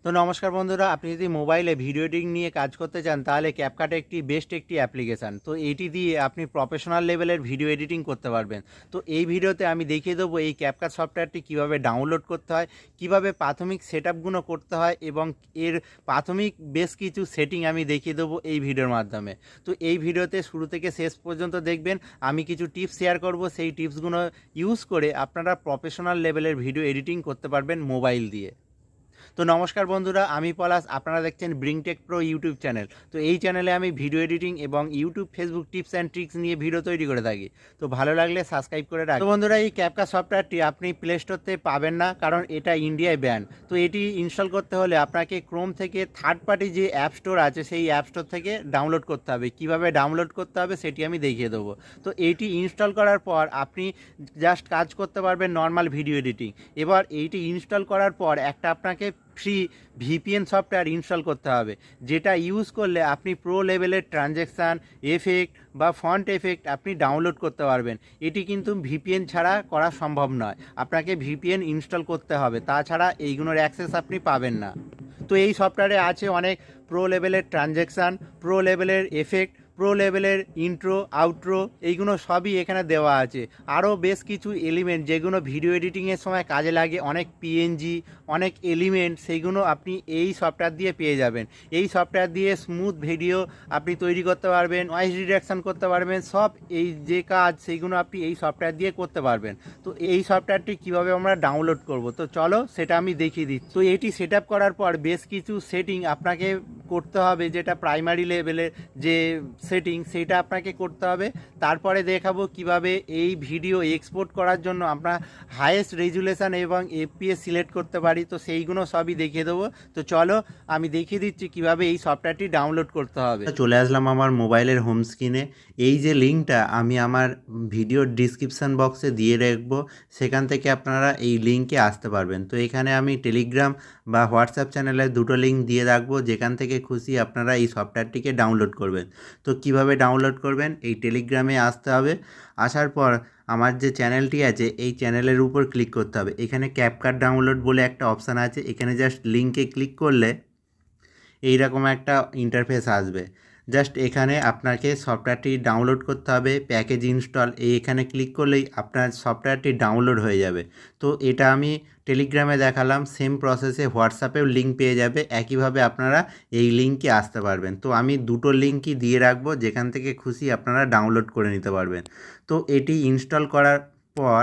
তো নমস্কার বন্ধুরা, আপনি যদি মোবাইলে ভিডিও এডিটিং নিয়ে কাজ করতে চান তাহলে ক্যাপকাট একটি বেস্ট একটি অ্যাপ্লিকেশান। তো এইটি দিয়ে আপনি প্রফেশনাল লেভেলের ভিডিও এডিটিং করতে পারবেন। তো এই ভিডিওতে আমি দেখিয়ে দেবো এই ক্যাপকাট সফটওয়্যারটি কীভাবে ডাউনলোড করতে হয়, কীভাবে প্রাথমিক সেটআপগুলো করতে হয় এবং এর প্রাথমিক বেশ কিছু সেটিং আমি দেখিয়ে দেবো এই ভিডিওর মাধ্যমে। তো এই ভিডিওতে শুরু থেকে শেষ পর্যন্ত দেখবেন, আমি কিছু টিপস শেয়ার করব। সেই টিপসগুলো ইউজ করে আপনারা প্রফেশনাল লেভেলের ভিডিও এডিটিং করতে পারবেন মোবাইল দিয়ে। তো নমস্কার বন্ধুরা, আমি পলাশ, আপনারা দেখছেন ব্রিংটেক প্রো ইউটিউব চ্যানেল। তো এই চ্যানেলে আমি ভিডিও এডিটিং এবং YouTube Facebook tips and tricks নিয়ে ভিডিও তৈরি করে থাকি। তো ভালো লাগলে সাবস্ক্রাইব করে রাখুন। তো বন্ধুরা, এই ক্যাপকাট সফটওয়্যারটি আপনি প্লে স্টোরতে পাবেন না, কারণ এটা ইন্ডিয়ায় ব্যান। তো এটি ইনস্টল করতে হলে আপনাকে ক্রোম থেকে থার্ড পার্টি যে অ্যাপ স্টোর আছে সেই অ্যাপ স্টোর থেকে ডাউনলোড করতে হবে। কিভাবে ডাউনলোড করতে হবে সেটি আমি দেখিয়ে দেবো। তো এইটি ইনস্টল করার পর আপনি জাস্ট কাজ করতে পারবেন নর্মাল ভিডিও এডিটিং। এবার এইটি ইনস্টল করার পর একটা আপনাকে ফ্রি ভিপিএন সফটওয়্যার ইনস্টল করতে হবে, যেটা ইউজ করলে আপনি প্রো লেভেলের ট্রানজ্যাকশান, এফেক্ট বা ফন্ট এফেক্ট আপনি ডাউনলোড করতে পারবেন। এটি কিন্তু ভিপিএন ছাড়া করা সম্ভব নয়, আপনাকে ভিপিএন ইনস্টল করতে হবে, তাছাড়া এইগুলোর অ্যাক্সেস আপনি পাবেন না। তো এই সফটওয়্যারে আছে অনেক প্রো লেভেলের ট্রানজ্যাকশান, প্রো লেভেলের এফেক্ট, প্রো লেভেলের ইন্ট্রো আউট্রো, এইগুলো সবই এখানে দেওয়া আছে। আরও বেশ কিছু এলিমেন্ট যেগুলো ভিডিও এডিটিংয়ের সময় কাজে লাগে, অনেক পিএনজি, অনেক এলিমেন্ট, সেইগুলো আপনি এই সফটওয়্যার দিয়ে পেয়ে যাবেন। এই সফটওয়্যার দিয়ে স্মুথ ভিডিও আপনি তৈরি করতে পারবেন, নয়েজ রিডাকশান করতে পারবেন, সব এই যে কাজ সেইগুলো আপনি এই সফটওয়্যার দিয়ে করতে পারবেন। তো এই সফটওয়্যারটি কীভাবে আমরা ডাউনলোড করব, তো চলো সেটা আমি দেখিয়ে দিচ্ছি। তো এটি সেট আপ করার পর বেশ কিছু সেটিং আপনাকে করতে হবে, যেটা প্রাইমারি লেভেলের যে সেটিং সেটা আপনাকে করতে হবে। তারপরে দেখাবো কিভাবে এই ভিডিও এক্সপোর্ট করার জন্য আমরা হাইয়েস্ট রেজুলেশন এবং এফপিএস সিলেক্ট করতে পারি। তো সেইগুলো সবই দেখিয়ে দেবো। তো চলো আমি দেখিয়ে দিচ্ছি কিভাবে এই সফটওয়্যারটি ডাউনলোড করতে হবে। চলে আসলাম আমার মোবাইলের হোম স্ক্রিনে। এই যে লিঙ্কটা আমি আমার ভিডিওর ডিসক্রিপশান বক্সে দিয়ে রাখবো, সেখান থেকে আপনারা এই লিঙ্কে আসতে পারবেন। তো এখানে আমি টেলিগ্রাম বা হোয়াটসঅ্যাপ চ্যানেলের দুটো লিঙ্ক দিয়ে রাখবো, যেখান থেকে খুশি আপনারা এই সফটওয়্যারটিকে ডাউনলোড করবেন। তো কিভাবে ডাউনলোড করবেন, এই টেলিগ্রামে আসতে হবে। আসার পর আমার যে চ্যানেলটি আছে এই চ্যানেলের উপর ক্লিক করতে হবে। এখানে ক্যাপকাট ডাউনলোড বলে একটা অপশান আছে, এখানে জাস্ট লিঙ্কে ক্লিক করলে এইরকম একটা ইন্টারফেস আসবে। জাস্ট এখানে আপনাকে সফটওয়্যারটি ডাউনলোড করতে হবে, প্যাকেজ ইনস্টল, এখানে ক্লিক করলেই আপনার সফটওয়্যারটি ডাউনলোড হয়ে যাবে। তো এটা আমি টেলিগ্রামে দেখালাম, সেম প্রসেসে হোয়াটসঅ্যাপেও লিঙ্ক পেয়ে যাবে, একইভাবে আপনারা এই লিঙ্কে আসতে পারবেন। তো আমি দুটো লিঙ্কই দিয়ে রাখবো, যেখান থেকে খুশি আপনারা ডাউনলোড করে নিতে পারবেন। তো এটি ইনস্টল করার পর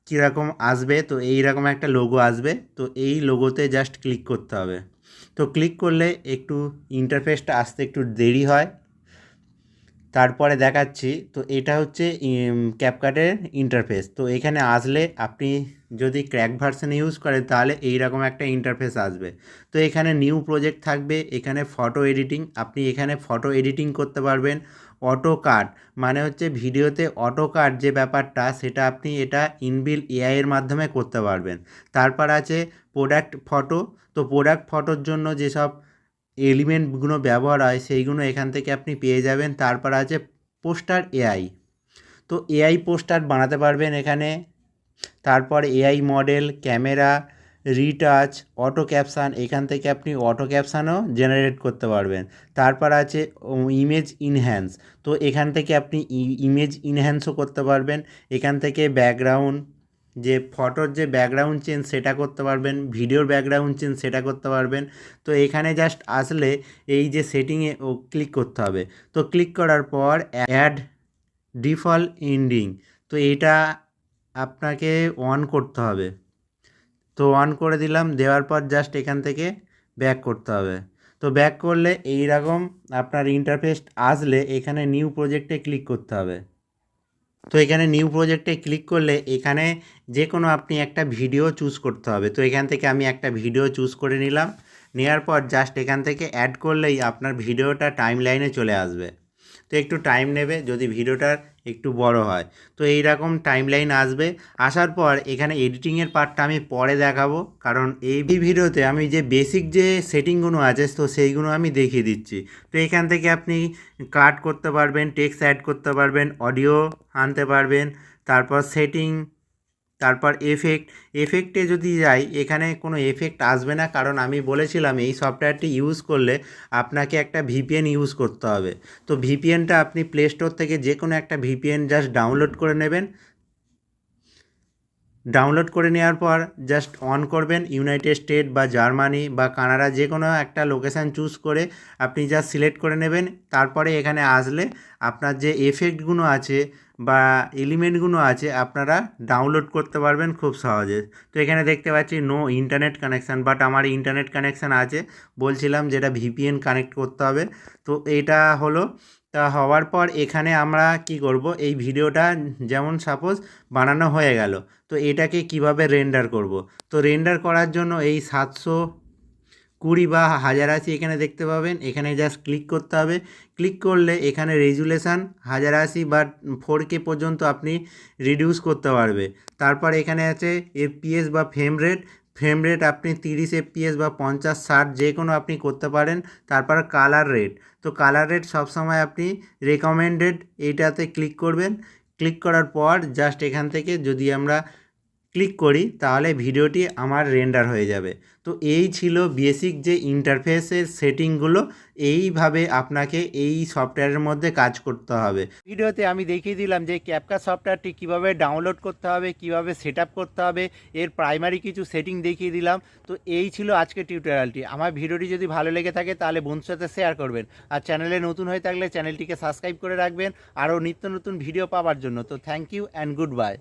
কীরকম আসবে, তো এইরকম একটা লোগো আসবে। তো এই লোগোতে জাস্ট ক্লিক করতে হবে। তো ক্লিক করলে একটু ইন্টারফেসটা আসতে একটু দেরি হয়, তারপরে দেখাচ্ছি। তো এটা হচ্ছে ক্যাপকাটের ইন্টারফেস। তো এখানে আসলে আপনি যদি ক্র্যাক ভার্সন ইউজ করেন তাহলে এইরকম একটা ইন্টারফেস আসবে। তো এখানে নিউ প্রজেক্ট থাকবে, এখানে ফটো এডিটিং, আপনি এখানে ফটো এডিটিং করতে পারবেন। অটো কাট মানে হচ্ছে ভিডিওতে অটো কাট যে ব্যাপারটা, সেটা আপনি এটা ইনবিল্ট এআইয়ের মাধ্যমে করতে পারবেন। তারপর আছে প্রোডাক্ট ফটো। তো প্রোডাক্ট ফটোর জন্য যেসব এলিমেন্টগুলো ব্যবহার হয় সেইগুলো এখান থেকে আপনি পেয়ে যাবেন। তারপর আছে পোস্টার এআই। তো এআই পোস্টার বানাতে পারবেন এখানে। তারপর AI model, camera, retouch, auto caption, এখান থেকে আপনি অটো ক্যাপশানও জেনারেট করতে পারবেন। তারপর আছে ইমেজ ইনহ্যান্স। তো এখান থেকে আপনি ইমেজ ইনহ্যান্সও করতে পারবেন। এখান থেকে ব্যাকগ্রাউন্ড, যে ফটোর যে ব্যাকগ্রাউন্ড চেঞ্জ সেটা করতে পারবেন, ভিডিওর ব্যাকগ্রাউন্ড চেঞ্জ সেটা করতে পারবেন। তো এখানে জাস্ট আসলে এই যে সেটিংয়ে ক্লিক করতে হবে। তো ক্লিক করার পর অ্যাড ডিফল্ট এন্ডিং, তো এটা আপনাকে অন করতে হবে। তো অন করে দিলাম, দেওয়ার পর জাস্ট এখান থেকে ব্যাক করতে হবে। তো ব্যাক করলে এই রকম আপনার ইন্টারফেস আসলে এখানে নিউ প্রজেক্টে ক্লিক করতে হবে। তো এখানে নিউ প্রজেক্টে ক্লিক করলে এখানে যে কোনো আপনি একটা ভিডিও চুজ করতে হবে। তো এখান থেকে আমি একটা ভিডিও চুজ করে নিলাম। নেওয়ার পর জাস্ট এখান থেকে অ্যাড করলেই আপনার ভিডিওটা টাইম লাইনে চলে আসবে। তো একটু টাইম নেবে যদি ভিডিওটার একটু বড় হয়। তো এই রকম টাইম লাইন আসবে। আসার পর এখানে এডিটিংয়ের পার্টটা আমি পরে দেখাবো, কারণ এই ভিডিওতে আমি যে বেসিক যে সেটিংগুলো আছে তো সেইগুলো আমি দেখিয়ে দিচ্ছি। তো এখান থেকে আপনি কাট করতে পারবেন, টেক্সট অ্যাড করতে পারবেন, অডিও আনতে পারবেন, তারপর সেটিং, তারপর এফেক্টে যদি যাই, এখানে কোনো এফেক্ট আসবে না, কারণ আমি বলেছিলাম এই সফটওয়্যারটি ইউজ করলে আপনাকে একটা ভিপিএন ইউজ করতে হবে। তো ভিপিএনটা আপনি প্লে স্টোর থেকে যে কোনো একটা ভিপিএন জাস্ট ডাউনলোড করে নেবেন। ডাউনলোড করে নেওয়ার পর জাস্ট অন করবেন, ইউনাইটেড স্টেট বা জার্মানি বা কানাডা যে কোনো একটা লোকেশান চুজ করে আপনি জাস্ট সিলেক্ট করে নেবেন। তারপরে এখানে আসলে আপনার যে এফেক্টগুলো আছে বা এলিমেন্টগুলো আছে আপনারা ডাউনলোড করতে পারবেন খুব সহজে। তো এখানে দেখতে পাচ্ছি নো ইন্টারনেট কানেকশান, বাট আমার ইন্টারনেট কানেকশান আছে, বলছিলাম যেটা ভিপিএন কানেক্ট করতে হবে। তো এটা হলো। তা হওয়ার পর এখানে আমরা কি করব, এই ভিডিওটা যেমন সাপোজ বানানো হয়ে গেল, তো এটাকে কিভাবে রেন্ডার করব। তো রেন্ডার করার জন্য এই 720 বা 1080 এখানে দেখতে পাবেন, এখানে জাস্ট ক্লিক করতে হবে। ক্লিক করলে এখানে রেজুলেশান 1080 বা 4K পর্যন্ত আপনি রিডিউস করতে পারবে। তারপর এখানে আছে এফপিএস বা ফ্রেম রেট আপনি 30 এফপিএস বা 50-60 যে কোনো আপনি করতে পারেন। তারপর কালার রেট, তো কালার রেট সবসময় আপনি রেকমেন্ডেড এইটাতে ক্লিক করবেন। ক্লিক করার পর জাস্ট এখান থেকে যদি আমরা ক্লিক করি তাহলে ভিডিওটি আমার রেন্ডার হয়ে যাবে। তো এই ছিল বেসিক যে ইন্টারফেসের সেটিংগুলো, এইভাবে আপনাকে এই সফটওয়্যারের মধ্যে কাজ করতে হবে। ভিডিওতে আমি দেখিয়ে দিলাম যে ক্যাপকাট সফটওয়্যারটি কিভাবে ডাউনলোড করতে হবে, কিভাবে সেট আপ করতে হবে, এর প্রাইমারি কিছু সেটিং দেখিয়ে দিলাম। তো এই ছিল আজকের টিউটোরিয়ালটি। আমার ভিডিওটি যদি ভালো লেগে থাকে তাহলে বন্ধুর সাথে শেয়ার করবেন, আর চ্যানেলে নতুন হয়ে থাকলে চ্যানেলটিকে সাবস্ক্রাইব করে রাখবেন আরও নিত্য নতুন ভিডিও পাওয়ার জন্য। তো thank you and good by.